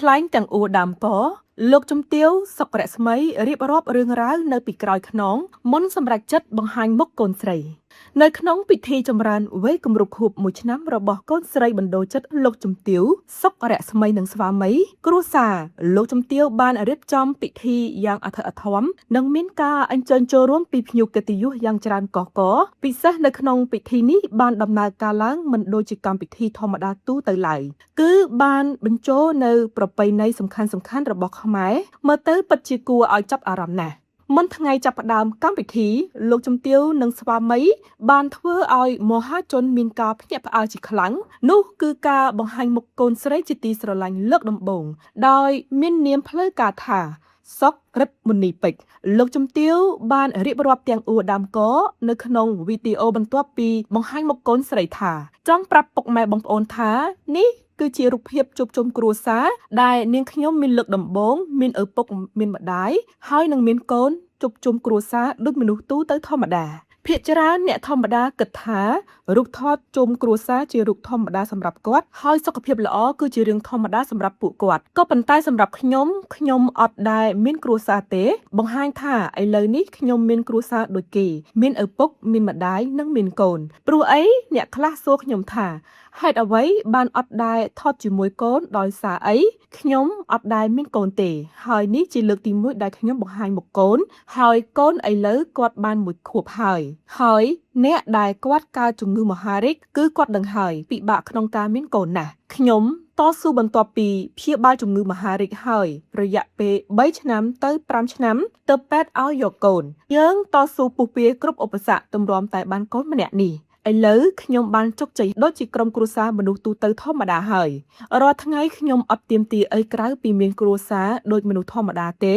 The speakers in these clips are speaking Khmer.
ថ្លែងទាំងអួរដើមកលោកជំទាវសុករស្មីរៀបរាប់រឿងរ៉ាវនៅពីក្រោយខ្នងមុនសម្រាប់ចិត្តបង្ហាញមុខកូនស្រីនៅក្នុងពិធីចម្រើនវ័យគម្រប់ខួប1ឆ្នាំរបស់កូនស្រីបណ្ដូលចិត្តលោកជំទាវសុករស្មីនិងស្វាមីគ្រួសារលោកជំទាវបានរៀបចំពិធីយ៉ាងអធិកអធមនិងមានការអញ្ជើញចូលរួមពីភ្ញៀវកិត្តិយសយ៉ាងច្រើនកុះករពិសេសនៅក្នុងពិធីនេះបានដំណើរការឡើងមិនដូចជាកម្មវិធីធម្មតាទូទៅឡើយគឺបានបញ្ចូលនៅប្រពៃណីសំខាន់ៗរបស់ខ្មែរមើលទៅពិតជាគួរឲ្យចាប់អារម្មណ៍ណាស់មុនថ្ងៃចាប់ផ្ដើមកម្មវិធីលោកជំទាវនិងស្វាមីបានធ្វើឲ្យមហាជនមានការភ្ញាក់ផ្អើលជាខ្លាំងនោះគឺការបង្ហាញមុខកូនស្រីជាទីស្រឡាញ់លើកដំបូងដោយមាននាមផ្លូវការថាសុករិទ្ធមុនីពេជ្រលោកជំទាវបានរៀបរាប់ទាំងអួរដើមកនៅក្នុងវីដេអូបន្ទាប់ពីបង្ហាញមុខកូនស្រីថាចង់ប្រាប់ពុកម៉ែបងប្អូនថានេះគឺជារូបភាពជួបជុំគ្រួសារដែលនាងខ្ញុំមានលើកដំបូងមានឪពុកមានម្ដាយហើយនឹងមានកូនជួបជុំគ្រួសារដូចមនុស្សទូទៅធម្មតាភាគច្រើនអ្នកធម្មតាគិតថារូបថតជុំគ្រួសារជារូបធម្មតាសម្រាប់គាត់ហើយសុខភាពល្អគឺជារឿងធម្មតាសម្រាប់ពួកគាត់ក៏ប៉ុន្តែសម្រាប់ខ្ញុំអត់ដែលមានគ្រួសារទេបង្ហាញថាឥឡូវនេះខ្ញុំមានគ្រួសារដូចគេមានឪពុកមានម្ដាយនិងមានកូនព្រោះអីអ្នកខ្លះសួរខ្ញុំថាហេតុអ្វីបានអត់ដែលថតជាមួយកូនដោយសារអីខ្ញុំអត់ដែលមានកូនទេហើយនេះជាលើកទី1ដែលខ្ញុំបង្ហាញមុខកូនហើយកូនឥឡូវគាត់បាន1ខួបហើយអ្នកដែលគាត់កើតជំងឺមហារីកគឺគាត់ដឹងហើយពិបាកក្នុងការមានកូនណាស់ខ្ញុំតស៊ូបន្ទាប់ពីព្យាបាលជំងឺមហារីកហើយរយៈពេល3ឆ្នាំទៅ5ឆ្នាំទៅពេទ្យឲ្យយកកូនយើងតស៊ូពុះពៀគ្រប់ឧបសគ្គទម្រាំតែបានកូនម្នាក់នេះឥឡូវខ្ញុំបានជោគជ័យដូចជាក្រុមគ្រួសារមនុស្សទូទៅធម្មតាហើយរាល់ថ្ងៃខ្ញុំអត់ទាមទារអីក្រៅពីមានគ្រួសារដូចមនុស្សធម្មតាទេ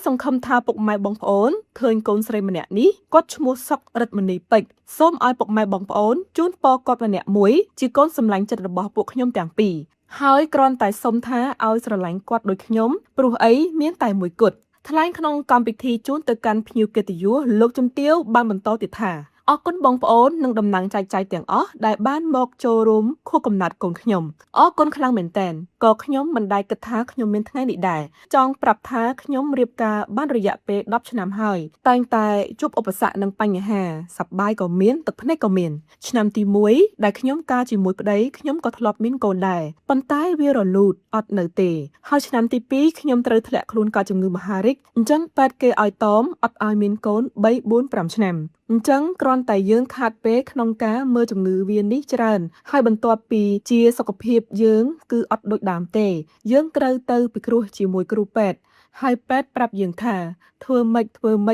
សង្ឃឹមថាពុកម៉ែបងប្អូនឃើញកូនស្រីម្នាក់នេះគាត់ឈ្មោះសុករិទ្ធមនីពេជ្រសូមឲ្យពុកម៉ែបងប្អូនជូនពរគាត់ម្នាក់មួយជាកូនសម្លាញ់ចិត្តរបស់ពួកខ្ញុំទាំងពីរហើយគ្រាន់តែសុំថាឲ្យស្រឡាញ់គាត់ដូចខ្ញុំព្រោះអីមានតែមួយគត់ថ្លែងក្នុងកម្មវិធីជូនទៅកាន់ភ្ញៀវកិត្តិយសលោកជំទាវបានបន្តទៀតថាអរគុណបងប្អូននិងតំណាងចែកចាយទាំងអស់ដែលបានមកចូលរួមខួបកំណើតកូនខ្ញុំអរគុណខ្លាំងមែនទែនក៏ខ្ញុំមិនដែលគិតថាខ្ញុំមានថ្ងៃនេះដែរចង់ប្រាប់ថាខ្ញុំរៀបការបានរយៈពេល10ឆ្នាំហើយតែងតែជួបឧបសគ្គនិងបញ្ហាសប្បាយក៏មានទឹកភ្នែកក៏មានឆ្នាំទី1ដែលខ្ញុំការជាមួយប្តីខ្ញុំក៏ធ្លាប់មានកូនដែរប៉ុន្តែវារលូតអត់នៅទេហើយឆ្នាំទី2ខ្ញុំត្រូវធ្លាក់ខ្លួនកើតជំងឺមហារីកអញ្ចឹងពេទ្យគេឲ្យតមអត់ឲ្យមានកូន3 4 5ឆ្នាំអញ្ចឹងគ្រាន់តែយើងខាតពេលក្នុងការមើលជំងឺវានេះច្រើនហើយបន្ទាប់ពីជាសុខភាពយើងគឺអត់ដូចដើមទេយើងត្រូវទៅពិគ្រោះជាមួយគ្រូពេទ្យហើយពេទ្យប្រាប់យើងថាធ្វើម៉េ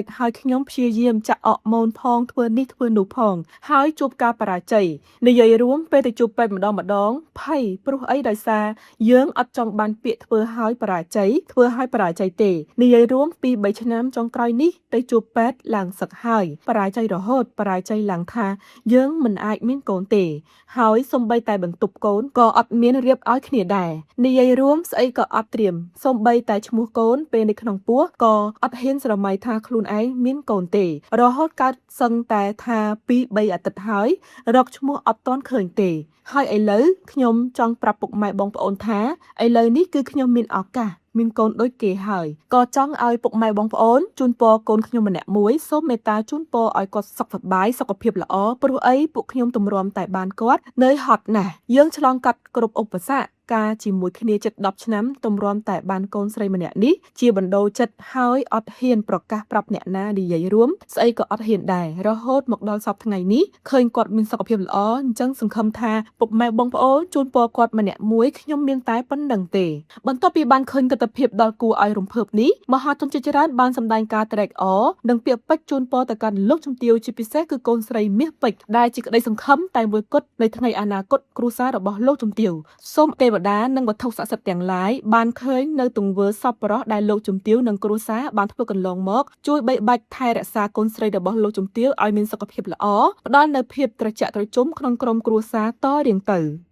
ចហើយខ្ញុំព្យាយាមចាក់អរម៉ូនផងធ្វើនេះធ្វើនោះផងហើយជួបការបរាជ័យនិយាយរួមពេលទៅជួបពេទ្យម្ដងភ័យព្រោះអីដោយសារយើងអត់ចង់បានពាក្យធ្វើឲ្យបរាជ័យទេនិយាយរួមពី3ឆ្នាំចុងក្រោយនេះទៅជួបពេទ្យឡើងសឹកហើយបរាជ័យរហូតបរាជ័យឡើងថាយើងមិនអាចមានកូនទេហើយសំបីតែបន្ទប់កូនក៏អត់មានរៀបឲ្យគ្នាដែរនិយាយរួមស្អីក៏អត់ត្រៀមសំបីតែឈ្មោះកូនពេលនៅក្នុងពោះក៏អត់ហ៊ានស្រមៃថាខ្លួនឯងមានកូនទេរហូតកើតសឹងតែថា2-3អាទិត្យហើយរកឈ្មោះអត់ទាន់ឃើញទេហើយឥឡូវខ្ញុំចង់ប្រាប់ពុកម៉ែបងប្អូនថាឥឡូវនេះគឺខ្ញុំមានឱកាសមានកូនដូចគេហើយក៏ចង់ឲ្យពុកម៉ែបងប្អូនជូនពរកូនខ្ញុំម្នាក់មួយសូមមេត្តាជូនពរឲ្យគាត់សុខសប្បាយសុខភាពល្អព្រោះអីពួកខ្ញុំទម្រាំតែបានគាត់នៅហត់ណាស់យើងឆ្លងកាត់គ្រប់ឧបសគ្គការជាមួយគ្នាជិត10ឆ្នាំទម្រាំតែបានកូនស្រីម្នាក់នេះជាបណ្ដូលចិត្តហើយអត់ហ៊ានប្រកាសប្រាប់អ្នកណានិយាយរួមស្អីក៏អត់ហ៊ានដែររហូតមកដល់សប្តាហ៍ថ្ងៃនេះឃើញគាត់មានសុខភាពល្អអញ្ចឹងសង្ឃឹមថាពុកម៉ែបងប្អូនជូនពរគាត់ម្នាក់មួយខ្ញុំមានតែប៉ុណ្្នឹងទេបន្ទាប់ពីបានឃើញទស្សនវិជ្ជាដល់គួរឲ្យរំភើបនេះមហាជនជាច្រើនបានសម្ដែងការត្រេកអរនិងពាក្យពេចន៍ជូនពរទៅកាន់លោកជំទាវជាពិសេសគឺកូនស្រីមាសពេជ្រដែលជាក្តីសង្ឃឹមតែមួយគត់នៃថ្ងៃអនាគតគ្រួសាររបស់លោកជំទាវសូមទេវតានិងវត្ថុស័ក្តិសិទ្ធិទាំងឡាយបានឃើញនៅទង្វើសប្បុរសដែលលោកជំទាវនិងគ្រួសារបានធ្វើកន្លងមកជួយបីបាច់ថែរក្សាកូនស្រីរបស់លោកជំទាវឲ្យមានសុខភាពល្អផ្ដល់នូវភាពត្រជាក់ត្រជុំក្នុងក្រុមគ្រួសារតរៀងទៅ